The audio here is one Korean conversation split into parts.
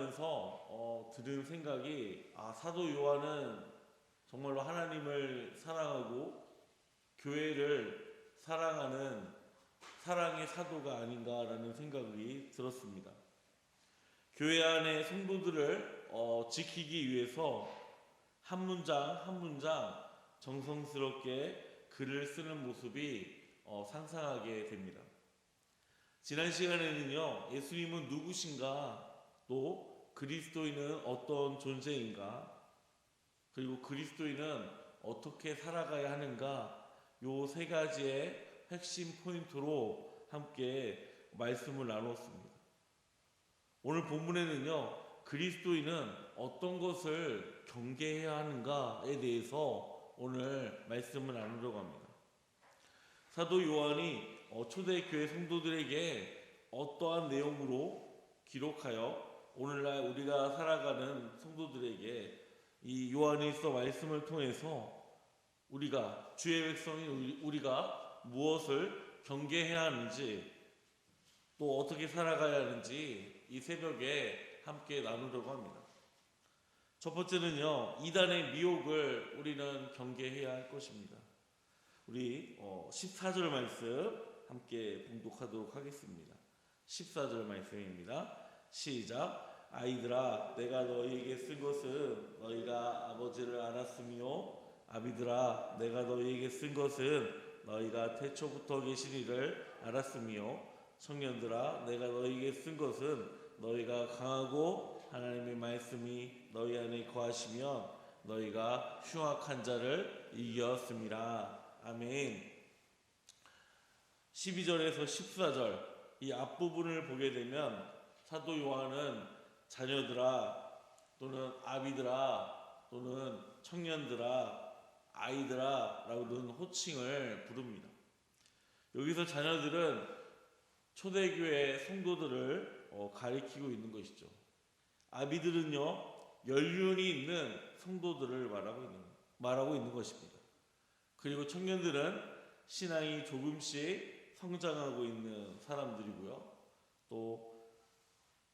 묵상하면서 들은 생각이, 사도 요한은 정말로 하나님을 사랑하고 교회를 사랑하는 사랑의 사도가 아닌가라는 생각이 들었습니다. 교회 안의 성도들을 지키기 위해서 한 문장 한 문장 정성스럽게 글을 쓰는 모습이 상상하게 됩니다. 지난 시간에는요, 예수님은 누구신가, 또 그리스도인은 어떤 존재인가, 그리고 그리스도인은 어떻게 살아가야 하는가, 요 세 가지의 핵심 포인트로 함께 말씀을 나눴습니다. 오늘 본문에는요, 그리스도인은 어떤 것을 경계해야 하는가에 대해서 오늘 말씀을 나누려고 합니다. 사도 요한이 초대교회 성도들에게 어떠한 내용으로 기록하여 오늘날 우리가 살아가는 성도들에게 이 요한일서 말씀을 통해서 우리가, 주의 백성인 우리가 무엇을 경계해야 하는지, 또 어떻게 살아가야 하는지 이 새벽에 함께 나누려고 합니다. 첫 번째는요, 이단의 미혹을 우리는 경계해야 할 것입니다. 우리 14절 말씀 함께 봉독하도록 하겠습니다. 14절 말씀입니다. 시작. 아이들아, 내가 너희에게 쓴 것은 너희가 아버지를 알았으며, 아비들아, 내가 너희에게 쓴 것은 너희가 태초부터 계신 이를 알았으며, 청년들아, 내가 너희에게 쓴 것은 너희가 강하고 하나님의 말씀이 너희 안에 거하시면 너희가 흉악한 자를 이겼습니다. 아멘. 12절에서 14절 이 앞부분을 보게 되면 사도 요한은 자녀들아, 또는 아비들아, 또는 청년들아, 아이들아 라고는 호칭을 부릅니다. 여기서 자녀들은 초대교회 성도들을 가리키고 있는 것이죠. 아비들은요, 연륜이 있는 성도들을 말하고 있는 것입니다. 그리고 청년들은 신앙이 조금씩 성장하고 있는 사람들이고요. 또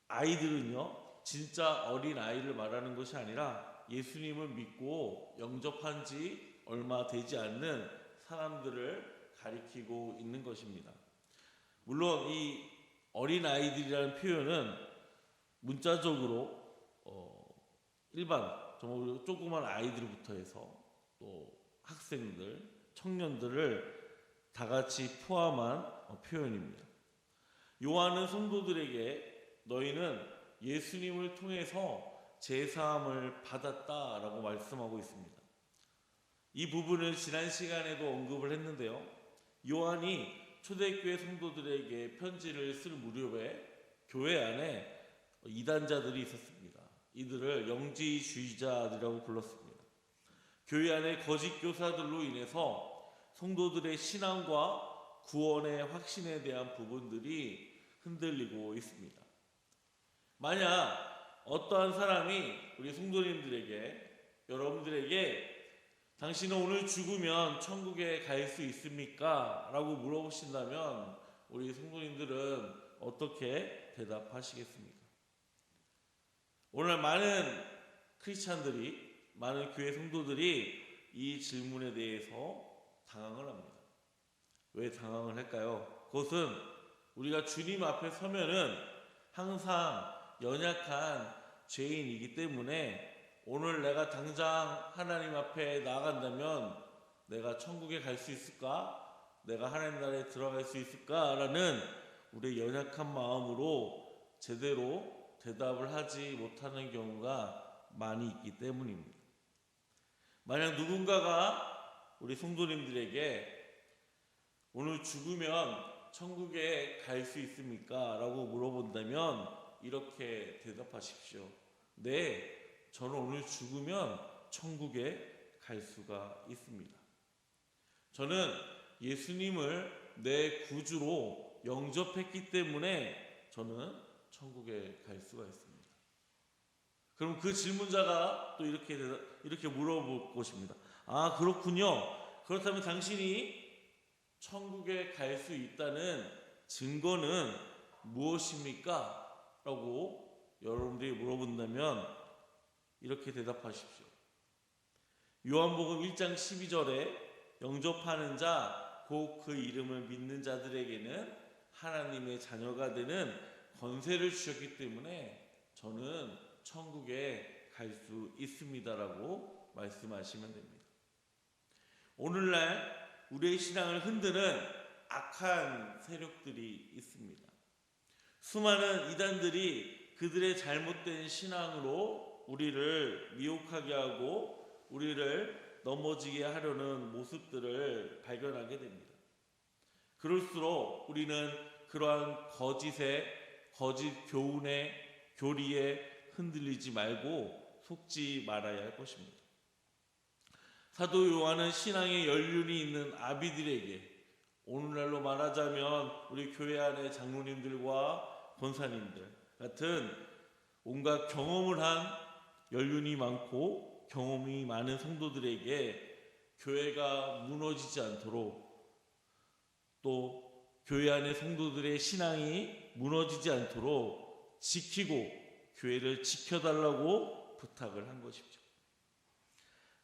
아이들은요, 진짜 어린 아이를 말하는 것이 아니라 예수님을 믿고 영접한 지 얼마 되지 않는 사람들을 가리키고 있는 것입니다. 물론 이 어린 아이들이라는 표현은 문자적으로 일반 정말 조그만 아이들부터 해서 또 학생들, 청년들을 다 같이 포함한 표현입니다. 요한은 성도들에게 너희는 예수님을 통해서 제사함을 받았다라고 말씀하고 있습니다. 이 부분을 지난 시간에도 언급을 했는데요. 요한이 초대교회 성도들에게 편지를 쓸 무렵에 교회 안에 이단자들이 있었습니다. 이들을 영지주의자들이라고 불렀습니다. 교회 안에 거짓 교사들로 인해서 성도들의 신앙과 구원의 확신에 대한 부분들이 흔들리고 있습니다. 만약 어떠한 사람이 우리 성도님들에게, 여러분들에게 당신은 오늘 죽으면 천국에 갈 수 있습니까? 라고 물어보신다면 우리 성도님들은 어떻게 대답하시겠습니까? 오늘 많은 크리스찬들이, 많은 교회 성도들이 이 질문에 대해서 당황을 합니다. 왜 당황을 할까요? 그것은 우리가 주님 앞에 서면은 항상 연약한 죄인이기 때문에 오늘 내가 당장 하나님 앞에 나아간다면 내가 천국에 갈 수 있을까? 내가 하나님 나라에 들어갈 수 있을까? 라는 우리의 연약한 마음으로 제대로 대답을 하지 못하는 경우가 많이 있기 때문입니다. 만약 누군가가 우리 성도님들에게 오늘 죽으면 천국에 갈 수 있습니까? 라고 물어본다면 이렇게 대답하십시오. 네, 저는 오늘 죽으면 천국에 갈 수가 있습니다. 저는 예수님을 내 구주로 영접했기 때문에 저는 천국에 갈 수가 있습니다. 그럼 그 질문자가 또 이렇게 물어볼 것입니다. 아, 그렇군요. 그렇다면 당신이 천국에 갈 수 있다는 증거는 무엇입니까? 라고 여러분들이 물어본다면 이렇게 대답하십시오. 요한복음 1장 12절에 영접하는 자, 곧 그 이름을 믿는 자들에게는 하나님의 자녀가 되는 권세를 주셨기 때문에 저는 천국에 갈 수 있습니다라고 말씀하시면 됩니다. 오늘날 우리의 신앙을 흔드는 악한 세력들이 있습니다. 수많은 이단들이 그들의 잘못된 신앙으로 우리를 미혹하게 하고 우리를 넘어지게 하려는 모습들을 발견하게 됩니다. 그럴수록 우리는 그러한 거짓 교훈의 교리에 흔들리지 말고 속지 말아야 할 것입니다. 사도 요한은 신앙의 연륜이 있는 아비들에게, 오늘날로 말하자면 우리 교회 안의 장로님들과 권사님들 같은 온갖 경험을 한 연륜이 많고 경험이 많은 성도들에게 교회가 무너지지 않도록, 또 교회 안의 성도들의 신앙이 무너지지 않도록 지키고 교회를 지켜달라고 부탁을 한 것이죠.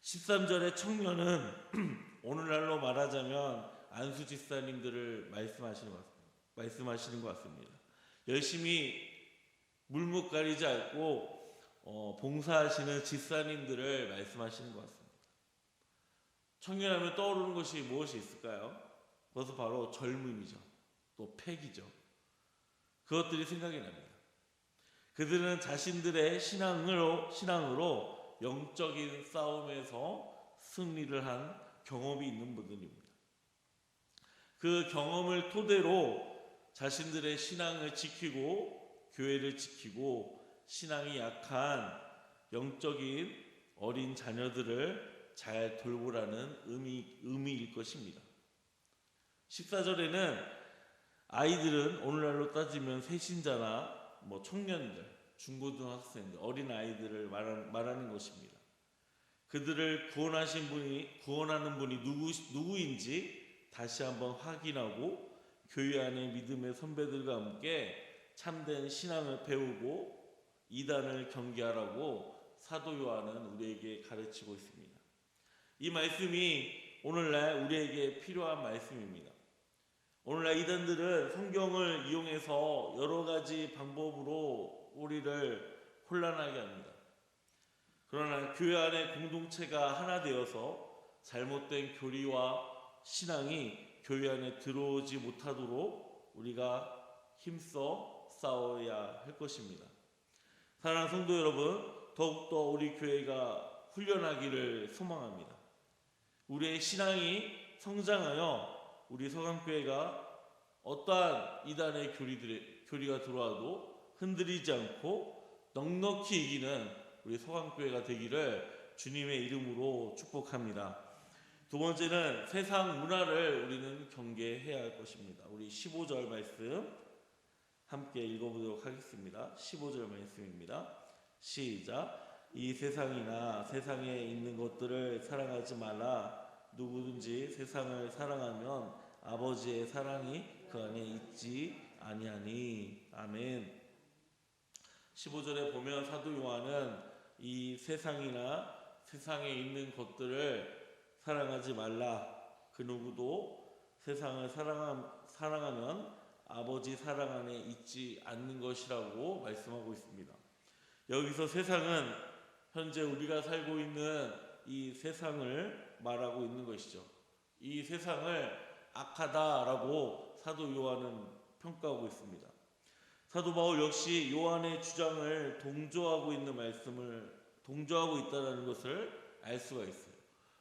13절의 청년은 오늘날로 말하자면 안수 집사님들을 말씀하시는 것 같습니다. 열심히 물묵 가리지 않고 봉사하시는 집사님들을 말씀하시는 것 같습니다. 청년하면 떠오르는 것이 무엇이 있을까요? 그것은 바로 젊음이죠. 또 패기죠. 그것들이 생각이 납니다. 그들은 자신들의 신앙으로 영적인 싸움에서 승리를 한 경험이 있는 분들입니다. 그 경험을 토대로 자신들의 신앙을 지키고 교회를 지키고 신앙이 약한 영적인 어린 자녀들을 잘 돌보라는 의미일 것입니다. 14절에는 아이들은 오늘날로 따지면 새신자나 청년들, 중고등학생들, 어린 아이들을 말하는 것입니다. 그들을 구원하는 분이 누구인지 다시 한번 확인하고 교회 안의 믿음의 선배들과 함께 참된 신앙을 배우고 이단을 경계하라고 사도 요한은 우리에게 가르치고 있습니다. 이 말씀이 오늘날 우리에게 필요한 말씀입니다. 오늘날 이단들은 성경을 이용해서 여러 가지 방법으로 우리를 혼란하게 합니다. 그러나 교회 안의 공동체가 하나 되어서 잘못된 교리와 신앙이 교회 안에 들어오지 못하도록 우리가 힘써 싸워야 할 것입니다. 사랑하는 성도 여러분, 더욱더 우리 교회가 훈련하기를 소망합니다. 우리의 신앙이 성장하여 우리 서강교회가 어떠한 이단의 교리가 들어와도 흔들리지 않고 넉넉히 이기는 우리 서강교회가 되기를 주님의 이름으로 축복합니다. 두 번째는 세상 문화를 우리는 경계해야 할 것입니다. 우리 15절 말씀 함께 읽어보도록 하겠습니다. 15절 말씀입니다. 시작. 이 세상이나 세상에 있는 것들을 사랑하지 말라. 누구든지 세상을 사랑하면 아버지의 사랑이 그 안에 있지 아니하니. 아멘. 15절에 보면 사도 요한은 이 세상이나 세상에 있는 것들을 사랑하지 말라. 그 누구도 세상을 사랑하면 아버지 사랑 안에 있지 않는 것이라고 말씀하고 있습니다. 여기서 세상은 현재 우리가 살고 있는 이 세상을 말하고 있는 것이죠. 이 세상을 악하다라고 사도 요한은 평가하고 있습니다. 사도 바울 역시 요한의 주장을 동조하고 있다는 것을 알 수가 있어요.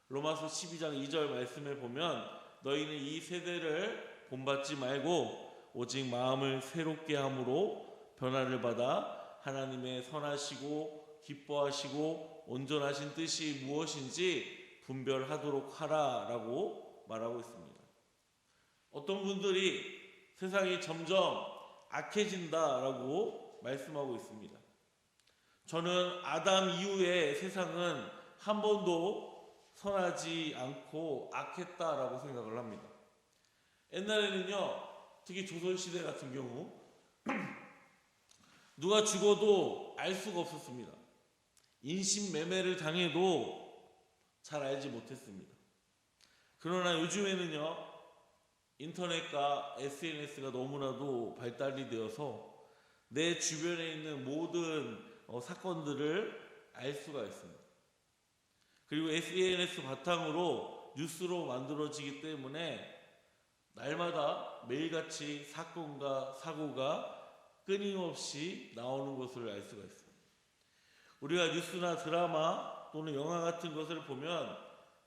로마서 12장 2절 말씀에 보면 너희는 이 세대를 본받지 말고 오직 마음을 새롭게 함으로 변화를 받아 하나님의 선하시고 기뻐하시고 온전하신 뜻이 무엇인지 분별하도록 하라라고 말하고 있습니다. 어떤 분들이 세상이 점점 악해진다라고 말씀하고 있습니다. 저는 아담 이후의 세상은 한 번도 선하지 않고 악했다라고 생각을 합니다. 옛날에는요, 특히 조선시대 같은 경우 누가 죽어도 알 수가 없었습니다. 인신매매를 당해도 잘 알지 못했습니다. 그러나 요즘에는요, 인터넷과 SNS가 너무나도 발달이 되어서 내 주변에 있는 모든 사건들을 알 수가 있습니다. 그리고 SNS 바탕으로 뉴스로 만들어지기 때문에 날마다 매일같이 사건과 사고가 끊임없이 나오는 것을 알 수가 있습니다. 우리가 뉴스나 드라마 또는 영화 같은 것을 보면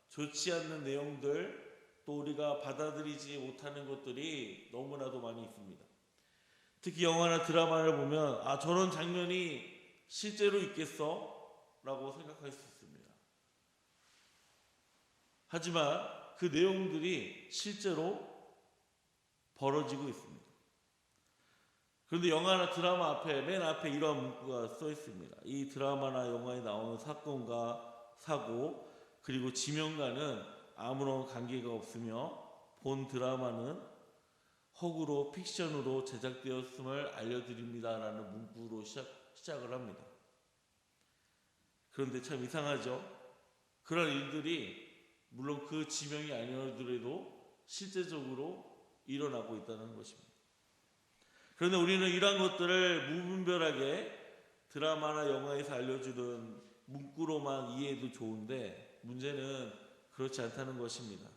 좋지 않는 내용들, 또 우리가 받아들이지 못하는 것들이 너무나도 많이 있습니다. 특히 영화나 드라마를 보면 저런 장면이 실제로 있겠어? 라고 생각할 수 있습니다. 하지만 그 내용들이 실제로 벌어지고 있습니다. 그런데 영화나 드라마 앞에 맨 앞에 이러한 문구가 써 있습니다. 이 드라마나 영화에 나오는 사건과 사고 그리고 지명과는 아무런 관계가 없으며 본 드라마는 허구로 픽션으로 제작되었음을 알려드립니다 라는 문구로 시작을 합니다. 그런데 참 이상하죠. 그런 일들이 물론 그 지명이 아니더라도 실제적으로 일어나고 있다는 것입니다. 그런데 우리는 이러한 것들을 무분별하게 드라마나 영화에서 알려주는 문구로만 이해해도 좋은데 문제는 그렇지 않다는 것입니다.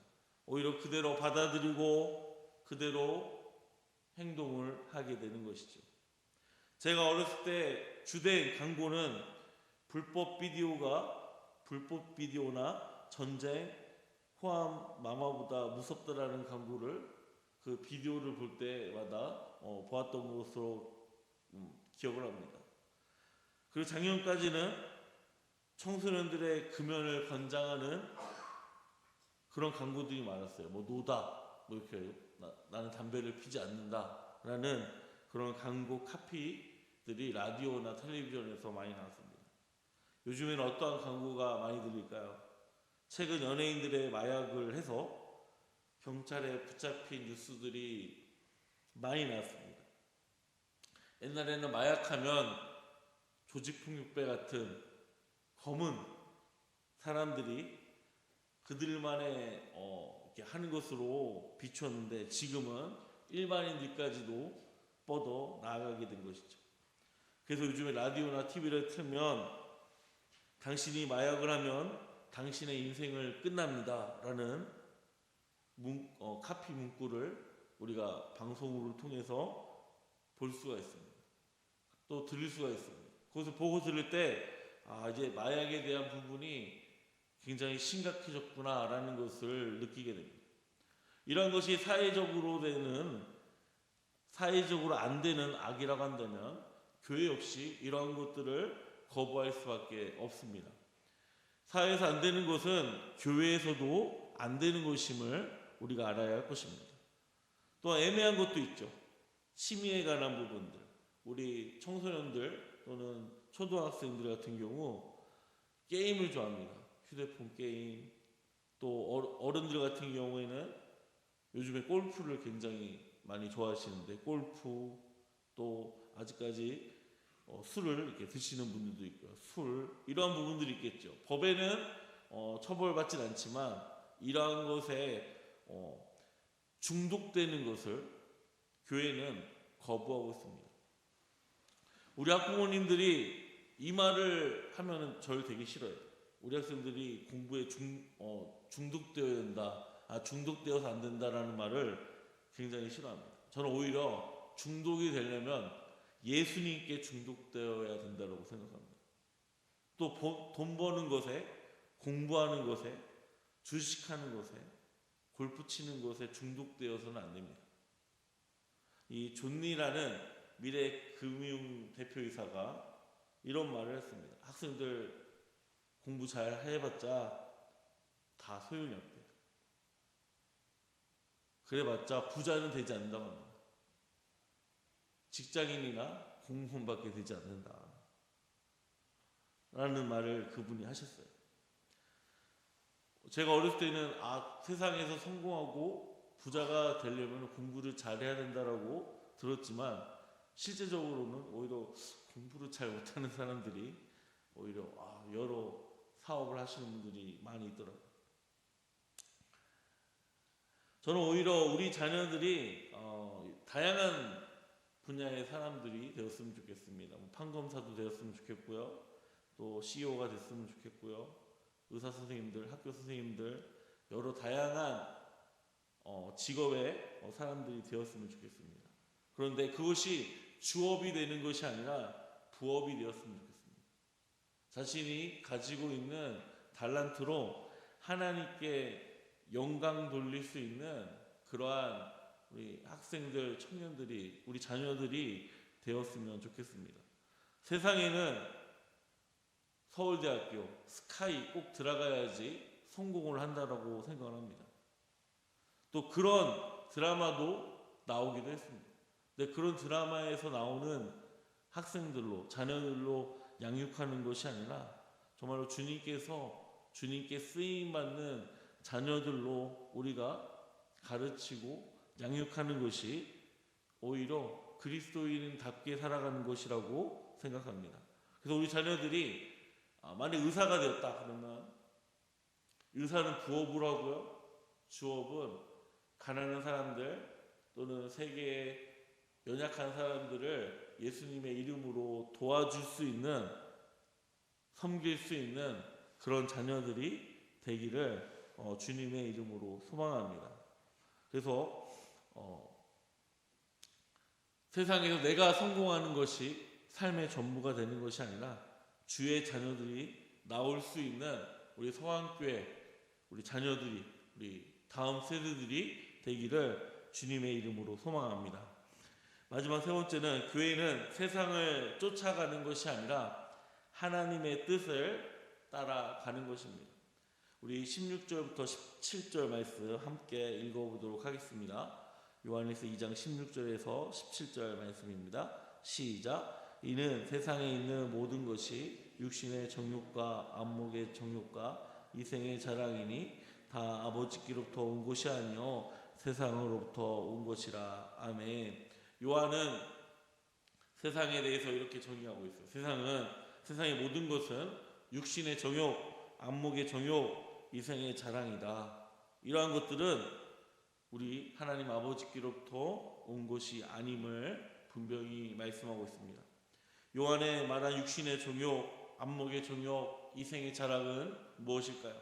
오히려 그대로 받아들이고 그대로 행동을 하게 되는 것이죠. 제가 어렸을 때 주된 광고는 불법 비디오나 전쟁, 호암, 마마보다 무섭다라는 광고를 그 비디오를 볼 때마다 보았던 것으로 기억을 합니다. 그리고 작년까지는 청소년들의 금연을 권장하는 그런 광고들이 많았어요. 노다, 이렇게 나는 담배를 피지 않는다라는 그런 광고 카피들이 라디오나 텔레비전에서 많이 나왔습니다. 요즘에는 어떠한 광고가 많이 들릴까요? 최근 연예인들의 마약을 해서 경찰에 붙잡힌 뉴스들이 많이 나왔습니다. 옛날에는 마약하면 조직폭력배 같은 검은 사람들이 그들만의 이렇게 하는 것으로 비추었는데 지금은 일반인들까지도 뻗어 나아가게 된 것이죠. 그래서 요즘에 라디오나 TV를 틀면 당신이 마약을 하면 당신의 인생을 끝납니다 라는 카피 문구를 우리가 방송을 통해서 볼 수가 있습니다. 또 들을 수가 있습니다. 거기서 보고 들을 때 이제 마약에 대한 부분이 굉장히 심각해졌구나 라는 것을 느끼게 됩니다. 이런 것이 사회적으로 안 되는 악이라고 한다면 교회 역시 이러한 것들을 거부할 수밖에 없습니다. 사회에서 안 되는 것은 교회에서도 안 되는 것임을 우리가 알아야 할 것입니다. 또 애매한 것도 있죠. 취미에 관한 부분들. 우리 청소년들 또는 초등학생들 같은 경우 게임을 좋아합니다. 휴대폰 게임. 또 어른들 같은 경우에는 요즘에 골프를 굉장히 많이 좋아하시는데 골프 또 아직까지 술을 이렇게 드시는 분들도 있고요. 이러한 부분들이 있겠죠. 법에는 처벌받진 않지만 이러한 것에 중독되는 것을 교회는 거부하고 있습니다. 우리 학부모님들이 이 말을 하면 저를 되게 싫어해요. 우리 학생들이 공부에 중독되어야 된다, 중독되어서 안 된다라는 말을 굉장히 싫어합니다. 저는 오히려 중독이 되려면 예수님께 중독되어야 된다고 생각합니다. 또 돈 버는 것에, 공부하는 것에, 주식하는 것에, 골프 치는 것에 중독되어서는 안 됩니다. 이 존니라는 미래 금융 대표이사가 이런 말을 했습니다. 학생들 공부 잘 해봤자 다 소용이 없대요. 그래봤자 부자는 되지 않는다고 합니다. 직장인이나 공무원밖에 되지 않는다 라는 말을 그분이 하셨어요. 제가 어렸을 때는 세상에서 성공하고 부자가 되려면 공부를 잘해야 된다라고 들었지만 실제적으로는 오히려 공부를 잘 못하는 사람들이 오히려 여러 사업을 하시는 분들이 많이 있더라고요. 저는 오히려 우리 자녀들이 다양한 분야의 사람들이 되었으면 좋겠습니다. 판검사도 되었으면 좋겠고요. 또 CEO가 됐으면 좋겠고요. 의사 선생님들, 학교 선생님들, 여러 다양한 직업의 사람들이 되었으면 좋겠습니다. 그런데 그것이 주업이 되는 것이 아니라 부업이 되었으면 좋겠습니다. 자신이 가지고 있는 달란트로 하나님께 영광 돌릴 수 있는 그러한 우리 학생들, 청년들이, 우리 자녀들이 되었으면 좋겠습니다. 세상에는 서울대학교, 스카이 꼭 들어가야지 성공을 한다라고 생각을 합니다. 또 그런 드라마도 나오기도 했습니다. 근데 그런 드라마에서 나오는 학생들로, 자녀들로 양육하는 것이 아니라 정말로 주님께 쓰임받는 자녀들로 우리가 가르치고 양육하는 것이 오히려 그리스도인답게 살아가는 것이라고 생각합니다. 그래서 우리 자녀들이 만약 의사가 되었다 그러면 의사는 부업으로 하고요. 주업은 가난한 사람들 또는 세계에 연약한 사람들을 예수님의 이름으로 도와줄 수 있는, 섬길 수 있는 그런 자녀들이 되기를 주님의 이름으로 소망합니다. 그래서 세상에서 내가 성공하는 것이 삶의 전부가 되는 것이 아니라 주의 자녀들이 나올 수 있는 우리 성황교회, 우리 자녀들이, 우리 다음 세대들이 되기를 주님의 이름으로 소망합니다. 마지막 세 번째는 교회는 세상을 쫓아가는 것이 아니라 하나님의 뜻을 따라가는 것입니다. 우리 16절부터 17절 말씀 함께 읽어보도록 하겠습니다. 요한일서 2장 16절에서 17절 말씀입니다. 시작. 이는 세상에 있는 모든 것이 육신의 정욕과 안목의 정욕과 이생의 자랑이니 다 아버지께로부터 온 것이 아니요 세상으로부터 온 것이라. 아멘. 요한은 세상에 대해서 이렇게 정의하고 있어요. 세상의 모든 것은 육신의 정욕, 안목의 정욕, 이생의 자랑이다. 이러한 것들은 우리 하나님 아버지께로부터 온 것이 아님을 분명히 말씀하고 있습니다. 요한의 말한 육신의 정욕, 안목의 정욕, 이생의 자랑은 무엇일까요?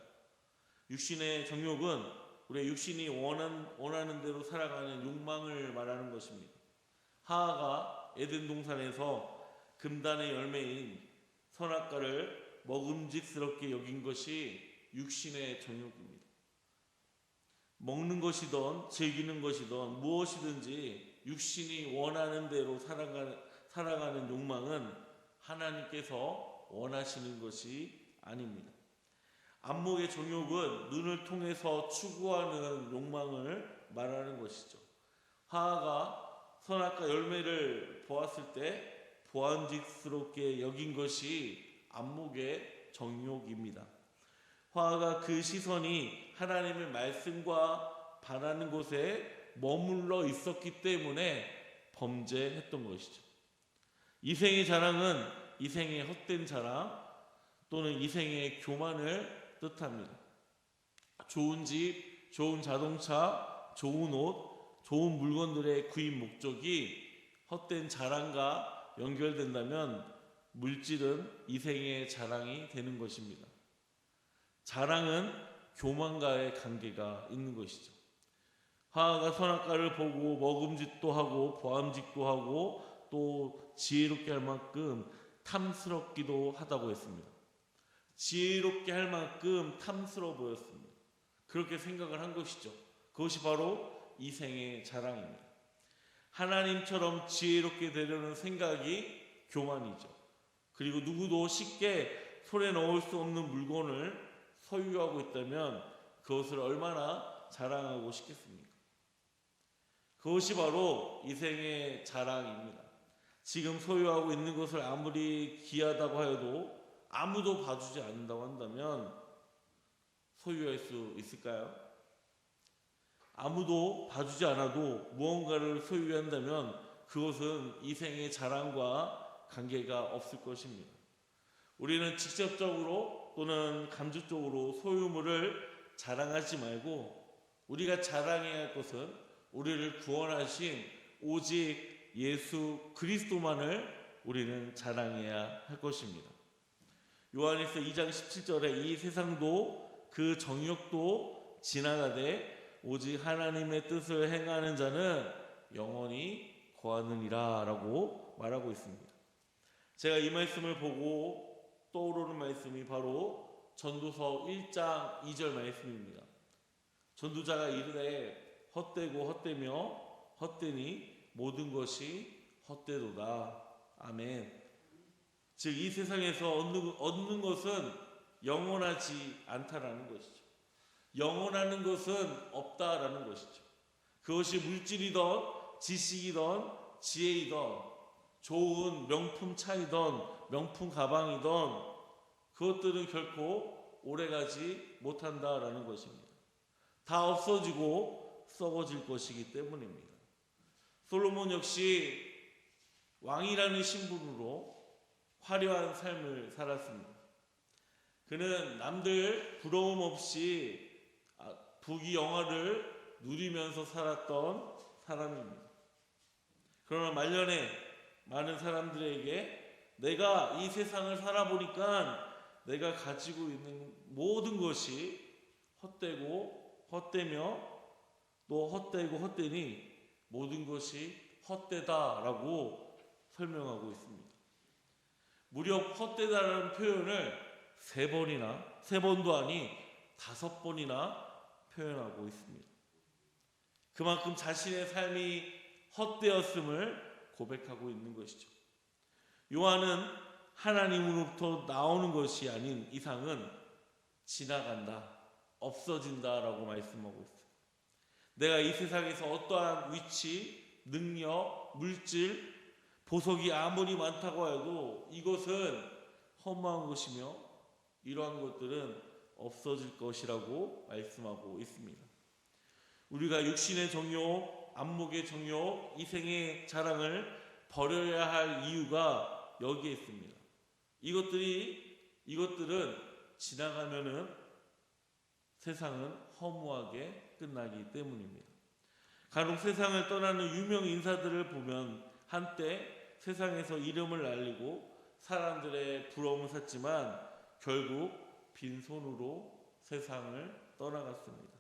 육신의 정욕은 우리의 육신이 원하는 대로 살아가는 욕망을 말하는 것입니다. 하하가 에덴 동산에서 금단의 열매인 선악과를 먹음직스럽게 여긴 것이 육신의 정욕입니다. 먹는 것이든 즐기는 것이든 무엇이든지 육신이 원하는 대로 살아가는 욕망은 하나님께서 원하시는 것이 아닙니다. 안목의 정욕은 눈을 통해서 추구하는 욕망을 말하는 것이죠. 하하가 선악과 열매를 보았을 때 보암직스럽게 여긴 것이 안목의 정욕입니다. 하하가 그 시선이 하나님의 말씀과 반하는 곳에 머물러 있었기 때문에 범죄했던 것이죠. 이생의 자랑은 이생의 헛된 자랑 또는 이생의 교만을 뜻합니다. 좋은 집, 좋은 자동차, 좋은 옷, 좋은 물건들의 구입 목적이 헛된 자랑과 연결된다면 물질은 이생의 자랑이 되는 것입니다. 자랑은 교만과의 관계가 있는 것이죠. 하하가 선악과를 보고 먹음직도 하고 보암직도 하고 또 지혜롭게 할 만큼 탐스럽기도 하다고 했습니다. 지혜롭게 할 만큼 탐스러워 보였습니다. 그렇게 생각을 한 것이죠. 그것이 바로 이생의 자랑입니다. 하나님처럼 지혜롭게 되려는 생각이 교만이죠. 그리고 누구도 쉽게 손에 넣을 수 없는 물건을 소유하고 있다면 그것을 얼마나 자랑하고 싶겠습니까? 그것이 바로 이생의 자랑입니다. 지금 소유하고 있는 것을 아무리 귀하다고 해도 아무도 봐주지 않는다고 한다면 소유할 수 있을까요? 아무도 봐주지 않아도 무언가를 소유한다면 그것은 이생의 자랑과 관계가 없을 것입니다. 우리는 직접적으로 또는 간접적으로 소유물을 자랑하지 말고 우리가 자랑해야 할 것은 우리를 구원하신 오직 예수 그리스도만을 우리는 자랑해야 할 것입니다. 요한일서 2장 17절에 이 세상도 그 정욕도 지나가되 오직 하나님의 뜻을 행하는 자는 영원히 거하느니라 라고 말하고 있습니다. 제가 이 말씀을 보고 떠오르는 말씀이 바로 전도서 1장 2절 말씀입니다. 전도자가 이르되 헛되고 헛되며 헛되니 모든 것이 헛되도다. 아멘. 즉 이 세상에서 얻는 것은 영원하지 않다라는 것이죠. 영원하는 것은 없다라는 것이죠. 그것이 물질이던 지식이던 지혜이던 좋은 명품 차이던 명품 가방이던 그것들은 결코 오래가지 못한다라는 것입니다. 다 없어지고 썩어질 것이기 때문입니다. 솔로몬 역시 왕이라는 신분으로 화려한 삶을 살았습니다. 그는 남들 부러움 없이 부귀영화를 누리면서 살았던 사람입니다. 그러나 말년에 많은 사람들에게 내가 이 세상을 살아보니까 내가 가지고 있는 모든 것이 헛되고 헛되며 또 헛되고 헛되니 모든 것이 헛되다라고 설명하고 있습니다. 무려 헛되다라는 표현을 세 번도 아니 5번이나 표현하고 있습니다. 그만큼 자신의 삶이 헛되었음을 고백하고 있는 것이죠. 요한은 하나님으로부터 나오는 것이 아닌 이상은 지나간다, 없어진다라고 말씀하고 있어요. 내가 이 세상에서 어떠한 위치, 능력, 물질, 보석이 아무리 많다고 해도 이것은 허무한 것이며 이러한 것들은 없어질 것이라고 말씀하고 있습니다. 우리가 육신의 정욕, 안목의 정욕, 이생의 자랑을 버려야 할 이유가 여기에 있습니다. 이것들은 지나가면은 세상은 허무하게 끝나기 때문입니다. 간혹 세상을 떠나는 유명 인사들을 보면 한때 세상에서 이름을 알리고 사람들의 부러움을 샀지만 결국 빈손으로 세상을 떠나갔습니다.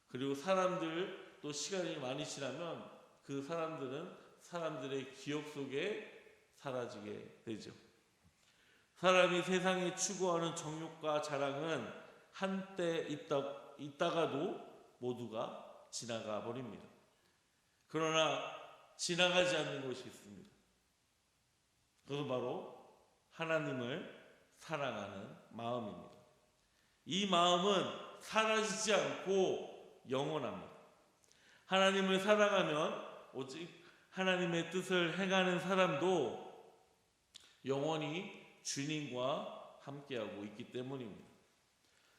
그리고 사람들 또 시간이 많이 지나면 그 사람들은 사람들의 기억 속에 사라지게 되죠. 사람이 세상에 추구하는 정욕과 자랑은 한때 있다가도 모두가 지나가 버립니다. 그러나 지나가지 않는 것이 있습니다. 그것은 바로 하나님을 사랑하는 마음입니다. 이 마음은 사라지지 않고 영원합니다. 하나님을 사랑하면 오직 하나님의 뜻을 행하는 사람도 영원히 주님과 함께하고 있기 때문입니다.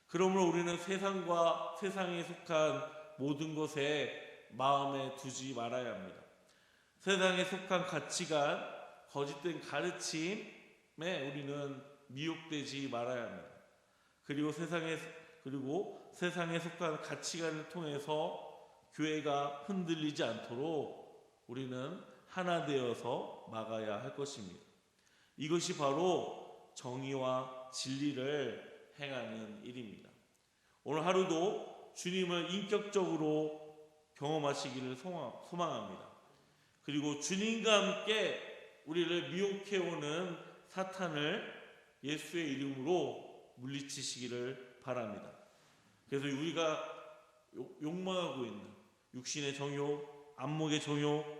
그러므로 우리는 세상과 세상에 속한 모든 것에 마음에 두지 말아야 합니다. 세상에 속한 가치관, 거짓된 가르침에 우리는 미혹되지 말아야 합니다. 그리고 세상에 속한 가치관을 통해서 교회가 흔들리지 않도록 우리는 하나 되어서 막아야 할 것입니다. 이것이 바로 정의와 진리를 행하는 일입니다. 오늘 하루도 주님을 인격적으로 경험하시기를 소망합니다. 그리고 주님과 함께 우리를 미혹해오는 사탄을 예수의 이름으로 물리치시기를 바랍니다. 그래서 우리가 욕망하고 있는 육신의 정욕, 안목의 정욕,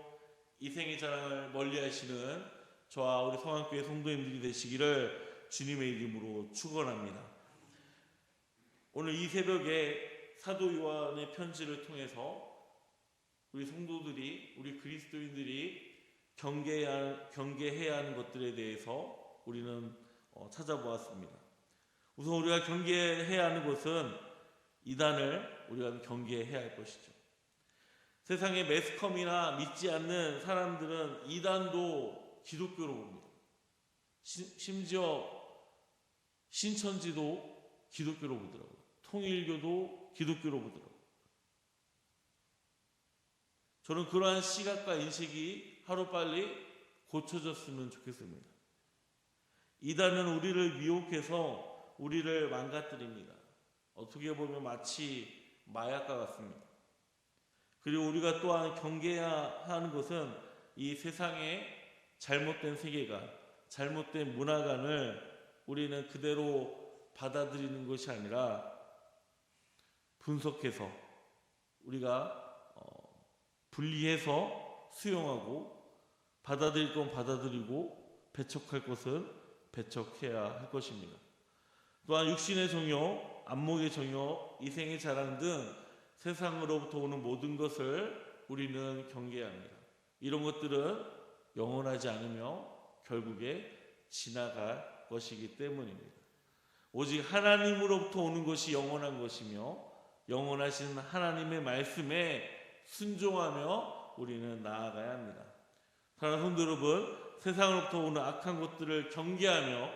이생의 자랑을 멀리하시는 저와 우리 성안교회 성도님들이 되시기를 주님의 이름으로 축원합니다. 오늘 이 새벽에 사도 요한의 편지를 통해서 우리 성도들이, 우리 그리스도인들이 경계해야 하는 것들에 대해서 우리는 찾아보았습니다. 우선 우리가 경계해야 하는 것은 이단을 우리가 경계해야 할 것이죠. 세상의 매스컴이나 믿지 않는 사람들은 이단도 기독교로 봅니다. 심지어 신천지도 기독교로 보더라고요. 통일교도 기독교로 보더라고요. 저는 그러한 시각과 인식이 하루빨리 고쳐졌으면 좋겠습니다. 이단은 우리를 미혹해서 우리를 망가뜨립니다. 어떻게 보면 마치 마약과 같습니다. 그리고 우리가 또한 경계해야 하는 것은 이 세상의 잘못된 세계관, 잘못된 문화관을 우리는 그대로 받아들이는 것이 아니라 분석해서 우리가 분리해서 수용하고 받아들일 건 받아들이고 배척할 것은 배척해야 할 것입니다. 또한 육신의 정욕, 안목의 정욕, 이생의 자랑 등 세상으로부터 오는 모든 것을 우리는 경계해야 합니다. 이런 것들은 영원하지 않으며 결국에 지나갈 것이기 때문입니다. 오직 하나님으로부터 오는 것이 영원한 것이며 영원하신 하나님의 말씀에 순종하며 우리는 나아가야 합니다. 사랑하는 성도 여러분, 세상으로부터 오는 악한 것들을 경계하며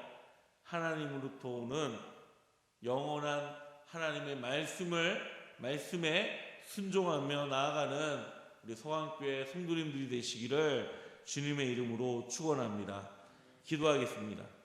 하나님으로부터 오는 영원한 하나님의 말씀에 순종하며 나아가는 우리 서강교회 성도님들이 되시기를 주님의 이름으로 축원합니다. 기도하겠습니다.